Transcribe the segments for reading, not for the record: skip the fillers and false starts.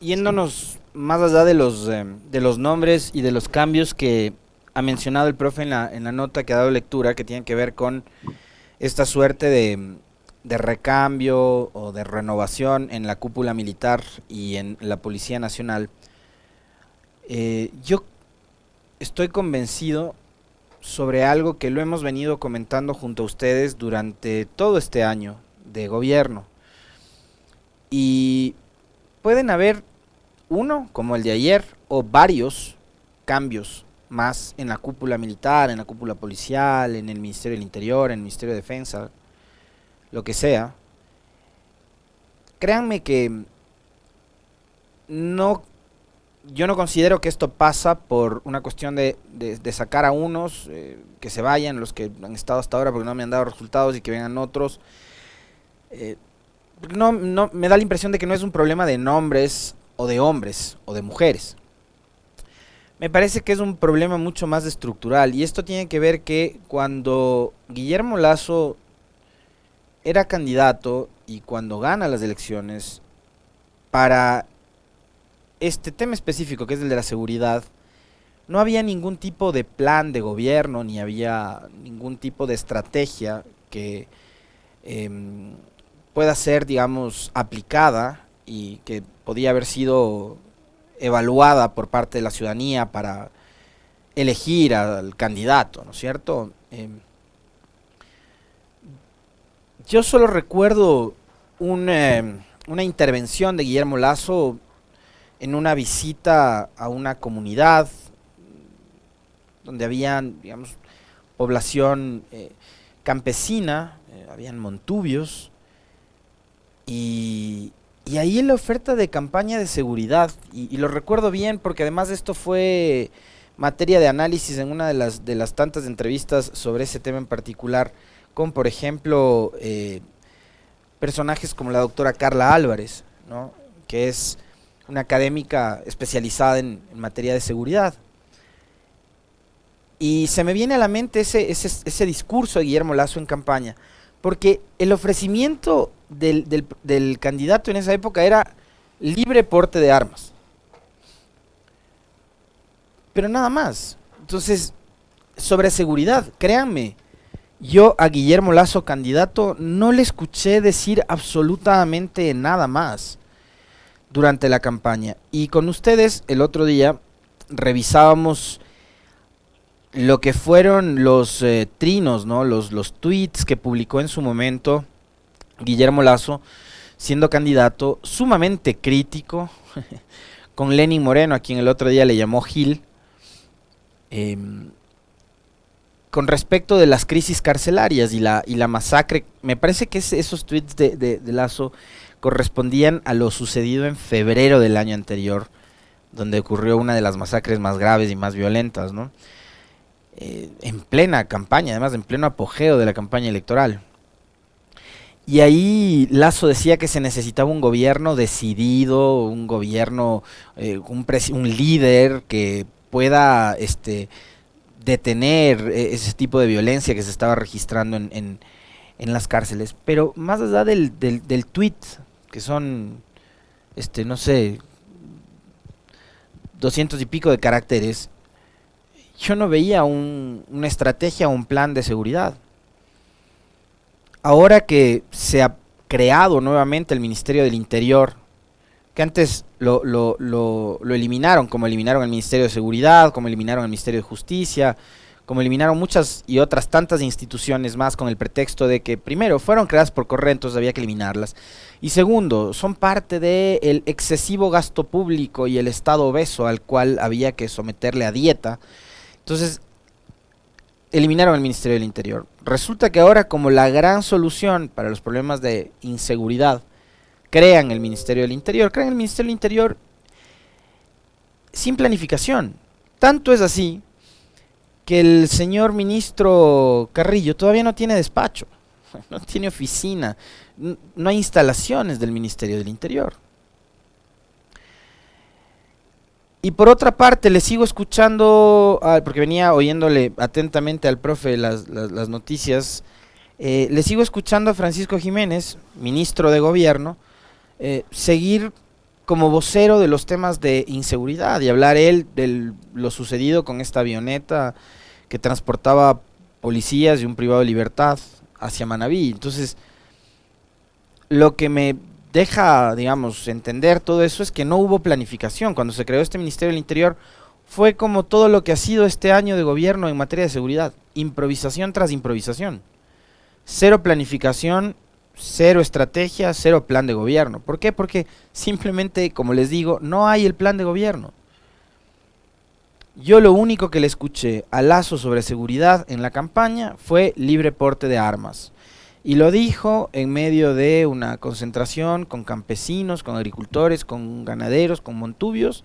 yéndonos más allá de los nombres y de los cambios que ha mencionado el profe en la nota que ha dado lectura, que tienen que ver con esta suerte de recambio o de renovación en la cúpula militar y en la Policía Nacional, yo estoy convencido sobre algo que lo hemos venido comentando junto a ustedes durante todo este año de gobierno. Y pueden haber uno, como el de ayer, o varios cambios más en la cúpula militar, en la cúpula policial, en el Ministerio del Interior, en el Ministerio de Defensa, lo que sea. Créanme que no, yo no considero que esto pasa por una cuestión de sacar a unos, que se vayan, los que han estado hasta ahora porque no me han dado resultados y que vengan otros. Eh, no, me da la impresión de que no es un problema de nombres o de hombres o de mujeres. Me parece que es un problema mucho más estructural y esto tiene que ver que cuando Guillermo Lasso era candidato y cuando gana las elecciones, para este tema específico que es el de la seguridad, no había ningún tipo de plan de gobierno ni había ningún tipo de estrategia que em, pueda ser, digamos, aplicada y que podía haber sido evaluada por parte de la ciudadanía para elegir al candidato, ¿no es cierto? Yo solo recuerdo una intervención de Guillermo Lasso en una visita a una comunidad donde habían, digamos, población campesina, habían montubios, y ahí en la oferta de campaña de seguridad, y lo recuerdo bien porque además esto fue materia de análisis en una de las tantas entrevistas sobre ese tema en particular, con por ejemplo personajes como la doctora Carla Álvarez, ¿no? Que es una académica especializada en materia de seguridad. Y se me viene a la mente ese discurso de Guillermo Lasso en campaña, porque el ofrecimiento del candidato en esa época era libre porte de armas, pero nada más. Entonces, sobre seguridad, créanme, yo a Guillermo Lasso candidato no le escuché decir absolutamente nada más durante la campaña. Y con ustedes el otro día revisábamos lo que fueron los trinos, ¿no? Los tweets que publicó en su momento Guillermo Lasso, siendo candidato, sumamente crítico, con Lenín Moreno, a quien el otro día le llamó Gil, eh, con respecto de las crisis carcelarias y la masacre. Me parece que esos tweets de Lasso correspondían a lo sucedido en febrero del año anterior, donde ocurrió una de las masacres más graves y más violentas, ¿no? En plena campaña, además en pleno apogeo de la campaña electoral. Y ahí Lasso decía que se necesitaba un gobierno decidido, un gobierno, un líder que pueda detener ese tipo de violencia que se estaba registrando en las cárceles. Pero más allá del tweet, que son, no sé, 200 y pico de caracteres, yo no veía una estrategia o un plan de seguridad. Ahora que se ha creado nuevamente el Ministerio del Interior, que antes lo eliminaron, como eliminaron el Ministerio de Seguridad, como eliminaron el Ministerio de Justicia, como eliminaron muchas y otras tantas instituciones más con el pretexto de que, primero, fueron creadas por correo, entonces había que eliminarlas, y segundo, son parte del excesivo gasto público y el Estado obeso al cual había que someterle a dieta. Entonces, eliminaron el Ministerio del Interior. Resulta que ahora, como la gran solución para los problemas de inseguridad, crean el Ministerio del Interior. Crean el Ministerio del Interior sin planificación. Tanto es así que el señor ministro Carrillo todavía no tiene despacho, no tiene oficina, no hay instalaciones del Ministerio del Interior. Y por otra parte, le sigo escuchando, porque venía oyéndole atentamente al profe las noticias, le sigo escuchando a Francisco Jiménez, ministro de Gobierno, seguir como vocero de los temas de inseguridad y hablar él de lo sucedido con esta avioneta que transportaba policías y un privado de libertad hacia Manabí. Entonces, lo que me deja, digamos, entender todo eso es que no hubo planificación. Cuando se creó este Ministerio del Interior, fue como todo lo que ha sido este año de gobierno en materia de seguridad, improvisación tras improvisación. Cero planificación, cero estrategia, cero plan de gobierno. ¿Por qué? Porque simplemente, como les digo, no hay el plan de gobierno. Yo lo único que le escuché a Lasso sobre seguridad en la campaña fue libre porte de armas. Y lo dijo en medio de una concentración con campesinos, con agricultores, con ganaderos, con montubios,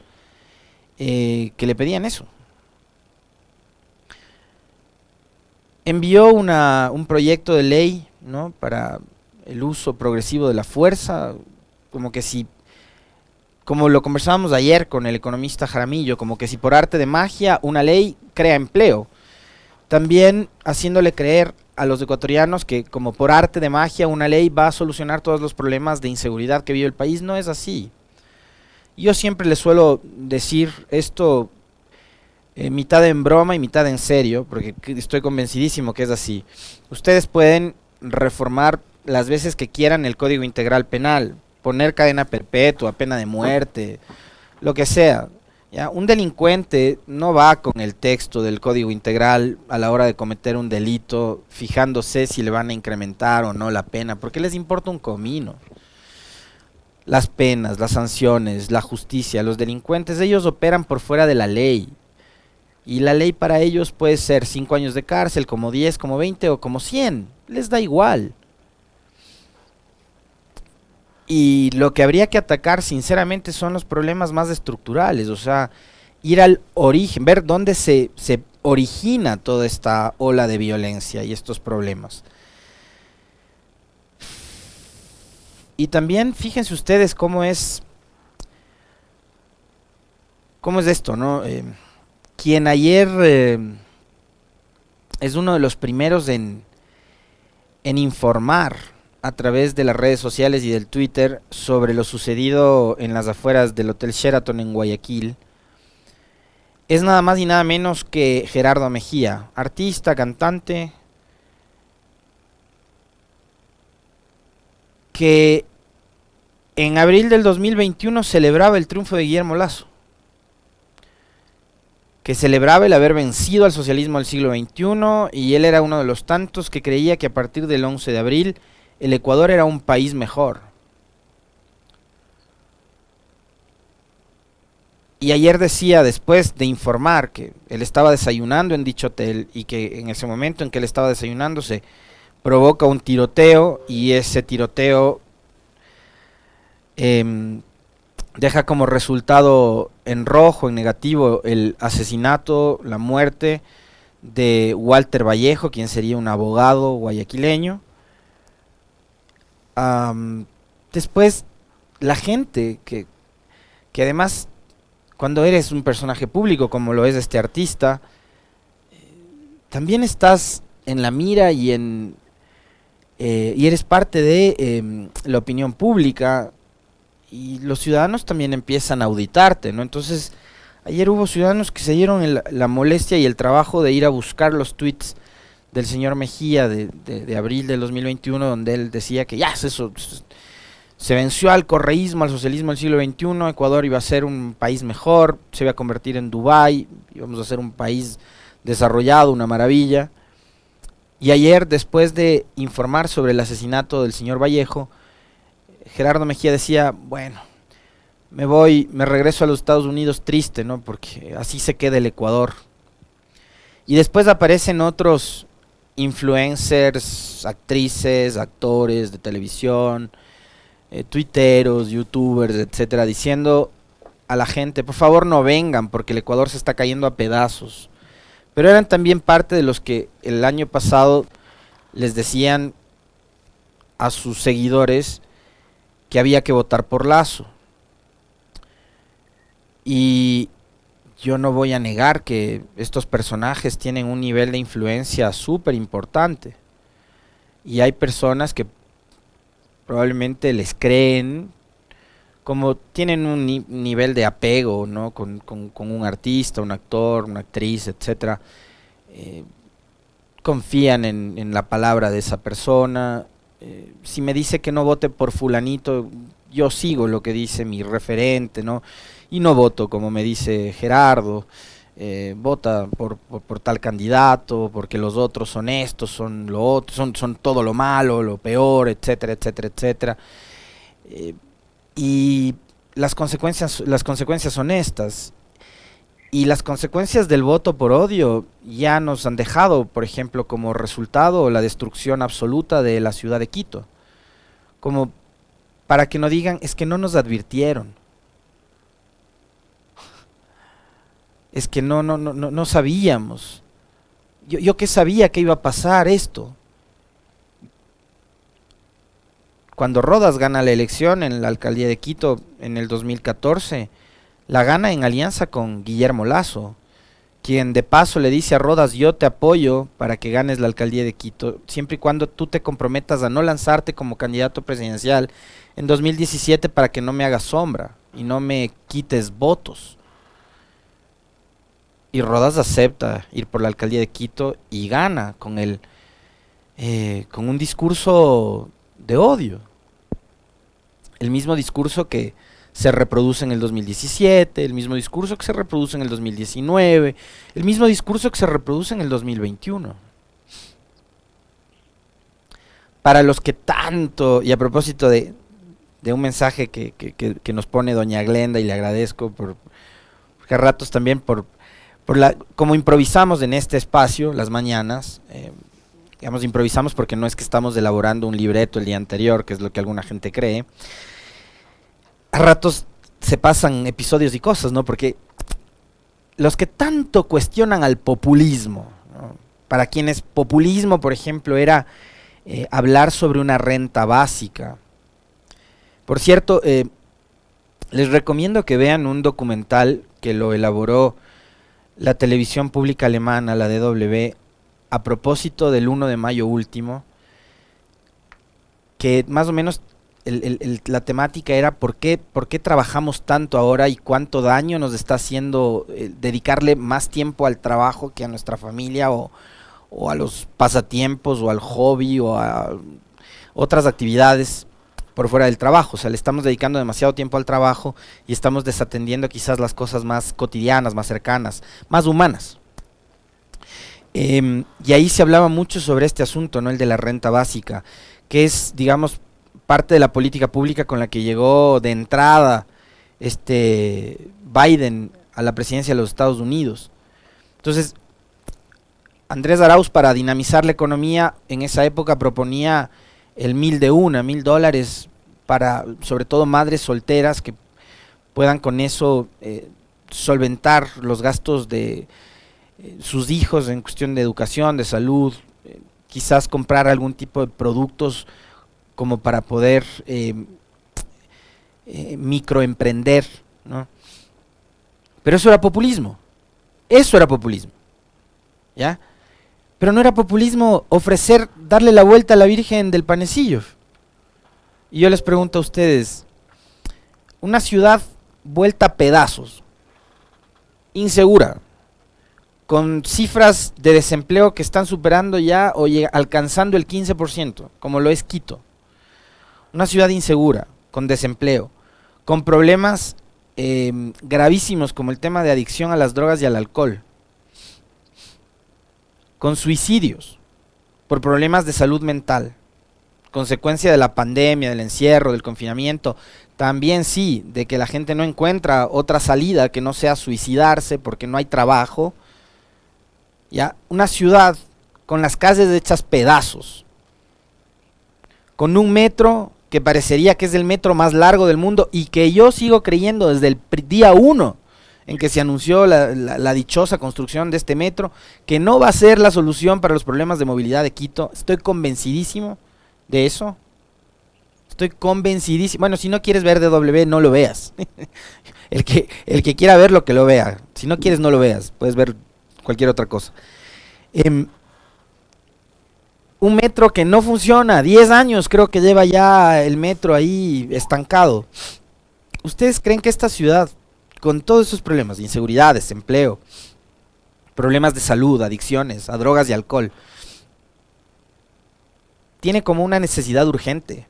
que le pedían eso. Envió un proyecto de ley, ¿no?, para el uso progresivo de la fuerza, como lo conversábamos ayer con el economista Jaramillo, como que si por arte de magia una ley crea empleo. También haciéndole creer a los ecuatorianos que como por arte de magia una ley va a solucionar todos los problemas de inseguridad que vive el país. No es así. Yo siempre les suelo decir esto mitad en broma y mitad en serio, porque estoy convencidísimo que es así. Ustedes pueden reformar las veces que quieran el Código Integral Penal, poner cadena perpetua, pena de muerte, lo que sea. ¿Ya? Un delincuente no va con el texto del Código Integral a la hora de cometer un delito, fijándose si le van a incrementar o no la pena, porque les importa un comino. Las penas, las sanciones, la justicia, los delincuentes, ellos operan por fuera de la ley. Y la ley para ellos puede ser 5 años de cárcel, como 10, como 20 o como 100. Les da igual. Y lo que habría que atacar sinceramente son los problemas más estructurales, o sea, ir al origen, ver dónde se origina toda esta ola de violencia y estos problemas. Y también fíjense ustedes cómo es esto, ¿no? Quien ayer es uno de los primeros en informar a través de las redes sociales y del Twitter sobre lo sucedido en las afueras del Hotel Sheraton en Guayaquil, es nada más y nada menos que Gerardo Mejía, artista, cantante, que en abril del 2021 celebraba el triunfo de Guillermo Lasso, que celebraba el haber vencido al socialismo del siglo XXI, y él era uno de los tantos que creía que a partir del 11 de abril el Ecuador era un país mejor. Y ayer decía, después de informar que él estaba desayunando en dicho hotel y que en ese momento en que él estaba desayunando se provoca un tiroteo, y ese tiroteo deja como resultado en rojo, en negativo, el asesinato, la muerte de Walter Vallejo, quien sería un abogado guayaquileño. Después, la gente que además, cuando eres un personaje público como lo es este artista, también estás en la mira y eres parte de la opinión pública, y los ciudadanos también empiezan a auditarte, ¿no? Entonces, ayer hubo ciudadanos que se dieron la molestia y el trabajo de ir a buscar los tweets del señor Mejía de abril del 2021, donde él decía que ya eso se venció al correísmo, al socialismo del siglo XXI, Ecuador iba a ser un país mejor, se iba a convertir en Dubái, íbamos a ser un país desarrollado, una maravilla. Y ayer, después de informar sobre el asesinato del señor Vallejo, Gerardo Mejía decía, bueno, me regreso a los Estados Unidos triste, ¿no? Porque así se queda el Ecuador. Y después aparecen otros influencers, actrices, actores de televisión, tuiteros, youtubers, etcétera, diciendo a la gente, por favor no vengan porque el Ecuador se está cayendo a pedazos. Pero eran también parte de los que el año pasado les decían a sus seguidores que había que votar por Lasso. Y yo no voy a negar que estos personajes tienen un nivel de influencia súper importante. Y hay personas que probablemente les creen como tienen un nivel de apego, ¿no? Con un artista, un actor, una actriz, etcétera, eh, confían en la palabra de esa persona. Si me dice que no vote por fulanito, yo sigo lo que dice mi referente, ¿no? Y no voto como me dice Gerardo, vota por tal candidato, porque los otros son estos, son lo otro, son todo lo malo, lo peor, etcétera, etcétera, etcétera. Eh, y las consecuencias son estas. Y las consecuencias del voto por odio ya nos han dejado, por ejemplo, como resultado la destrucción absoluta de la ciudad de Quito. Como para que no digan, es que no nos advirtieron. Es que no sabíamos. Yo que sabía que iba a pasar esto. Cuando Rodas gana la elección en la alcaldía de Quito en el 2014, la gana en alianza con Guillermo Lasso, quien de paso le dice a Rodas, yo te apoyo para que ganes la alcaldía de Quito, siempre y cuando tú te comprometas a no lanzarte como candidato presidencial en 2017 para que no me hagas sombra y no me quites votos. Y Rodas acepta ir por la alcaldía de Quito y gana con un discurso de odio. El mismo discurso que se reproduce en el 2017, el mismo discurso que se reproduce en el 2019, el mismo discurso que se reproduce en el 2021. Para los que tanto, y a propósito de un mensaje que nos pone doña Glenda, y le agradezco porque a ratos también como improvisamos en este espacio las mañanas, digamos improvisamos porque no es que estamos elaborando un libreto el día anterior, que es lo que alguna gente cree. A ratos se pasan episodios y cosas, ¿no? Porque los que tanto cuestionan al populismo, ¿no? Para quienes populismo, por ejemplo, era hablar sobre una renta básica. Por cierto, les recomiendo que vean un documental que lo elaboró la televisión pública alemana, la DW, a propósito del 1 de mayo último, que más o menos la temática era por qué trabajamos tanto ahora y cuánto daño nos está haciendo dedicarle más tiempo al trabajo que a nuestra familia o a los pasatiempos o al hobby o a otras actividades por fuera del trabajo. O sea, le estamos dedicando demasiado tiempo al trabajo y estamos desatendiendo quizás las cosas más cotidianas, más cercanas, más humanas. Y ahí se hablaba mucho sobre este asunto, ¿no? El de la renta básica, que es, digamos, parte de la política pública con la que llegó de entrada Biden a la presidencia de los Estados Unidos. Entonces, Andrés Arauz, para dinamizar la economía, en esa época proponía el $1,000 para, sobre todo, madres solteras que puedan con eso solventar los gastos de sus hijos en cuestión de educación, de salud, quizás comprar algún tipo de productos como para poder microemprender, ¿no? Pero eso era populismo, ¿ya? Pero no era populismo darle la vuelta a la Virgen del Panecillo. Y yo les pregunto a ustedes, una ciudad vuelta a pedazos, insegura, con cifras de desempleo que están superando ya o alcanzando el 15%, como lo es Quito. Una ciudad insegura, con desempleo, con problemas gravísimos como el tema de adicción a las drogas y al alcohol, con suicidios por problemas de salud mental, consecuencia de la pandemia, del encierro, del confinamiento, también sí, de que la gente no encuentra otra salida que no sea suicidarse porque no hay trabajo. Ya, una ciudad con las calles hechas pedazos, con un metro que parecería que es el metro más largo del mundo y que yo sigo creyendo desde el día 1 en que se anunció la dichosa construcción de este metro, que no va a ser la solución para los problemas de movilidad de Quito. Estoy convencidísimo de eso. Estoy convencidísimo. Bueno, si no quieres ver DW, no lo veas. el que quiera verlo, que lo vea. Si no quieres, no lo veas. Puedes ver cualquier otra cosa. Un metro que no funciona. 10 años creo que lleva ya el metro ahí estancado. ¿Ustedes creen que esta ciudad, con todos esos problemas de inseguridad, desempleo, problemas de salud, adicciones a drogas y alcohol, tiene como una necesidad urgente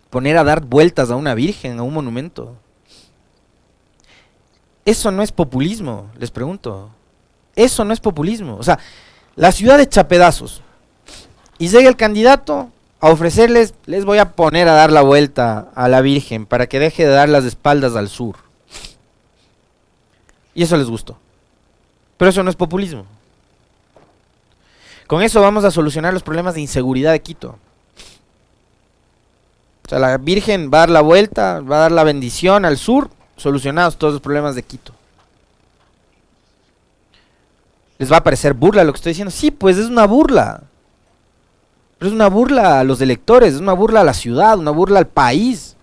poner a dar vueltas a una virgen, a un monumento? Eso no es populismo, les pregunto. Eso no es populismo. O sea, la ciudad echa pedazos. Y llega el candidato a ofrecerles, les voy a poner a dar la vuelta a la Virgen para que deje de dar las espaldas al sur. Y eso les gustó. Pero eso no es populismo. Con eso vamos a solucionar los problemas de inseguridad de Quito. O sea, la Virgen va a dar la vuelta, va a dar la bendición al sur, solucionados todos los problemas de Quito. ¿Les va a parecer burla lo que estoy diciendo? Sí, pues es una burla. Pero es una burla a los electores, es una burla a la ciudad, una burla al país.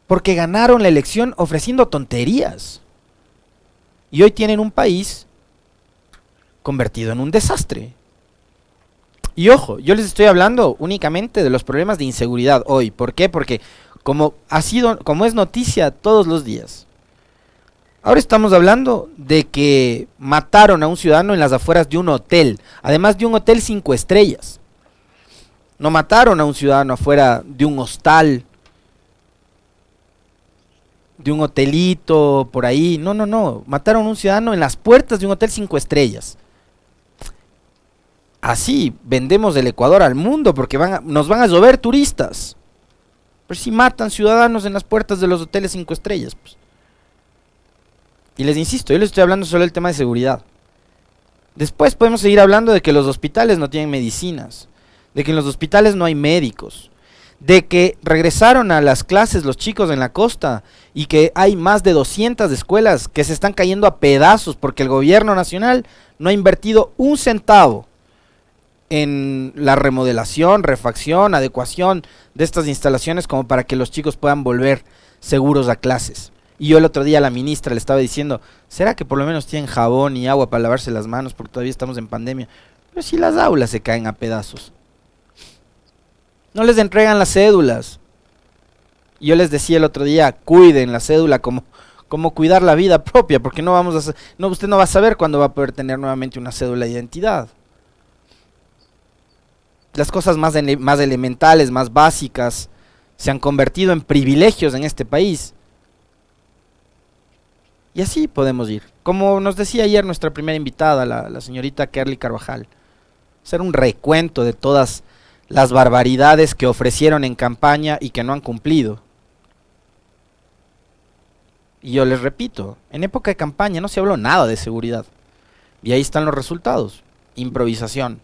Porque ganaron la elección ofreciendo tonterías. Y hoy tienen un país convertido en un desastre. Y ojo, yo les estoy hablando únicamente de los problemas de inseguridad hoy. ¿Por qué? Porque como es noticia todos los días. Ahora estamos hablando de que mataron a un ciudadano en las afueras de un hotel, además de un hotel 5 estrellas. No mataron a un ciudadano afuera de un hostal, de un hotelito por ahí. No, no, no. Mataron a un ciudadano en las puertas de un hotel 5 estrellas. Así vendemos el Ecuador al mundo porque nos van a llover turistas. Pero si matan ciudadanos en las puertas de los hoteles 5 estrellas, pues. Y les insisto, yo les estoy hablando solo del tema de seguridad. Después podemos seguir hablando de que los hospitales no tienen medicinas, de que en los hospitales no hay médicos, de que regresaron a las clases los chicos en la costa y que hay más de 200 escuelas que se están cayendo a pedazos porque el gobierno nacional no ha invertido un centavo en la remodelación, refacción, adecuación de estas instalaciones como para que los chicos puedan volver seguros a clases. Y yo el otro día a la ministra le estaba diciendo, ¿será que por lo menos tienen jabón y agua para lavarse las manos porque todavía estamos en pandemia? Pero si las aulas se caen a pedazos. No les entregan las cédulas. Y yo les decía el otro día, cuiden la cédula como cuidar la vida propia, porque usted no va a saber cuándo va a poder tener nuevamente una cédula de identidad. Las cosas más elementales, más básicas, se han convertido en privilegios en este país. Y así podemos ir. Como nos decía ayer nuestra primera invitada, la señorita Kerly Carvajal. Hacer un recuento de todas las barbaridades que ofrecieron en campaña y que no han cumplido. Y yo les repito, en época de campaña no se habló nada de seguridad. Y ahí están los resultados. Improvisación.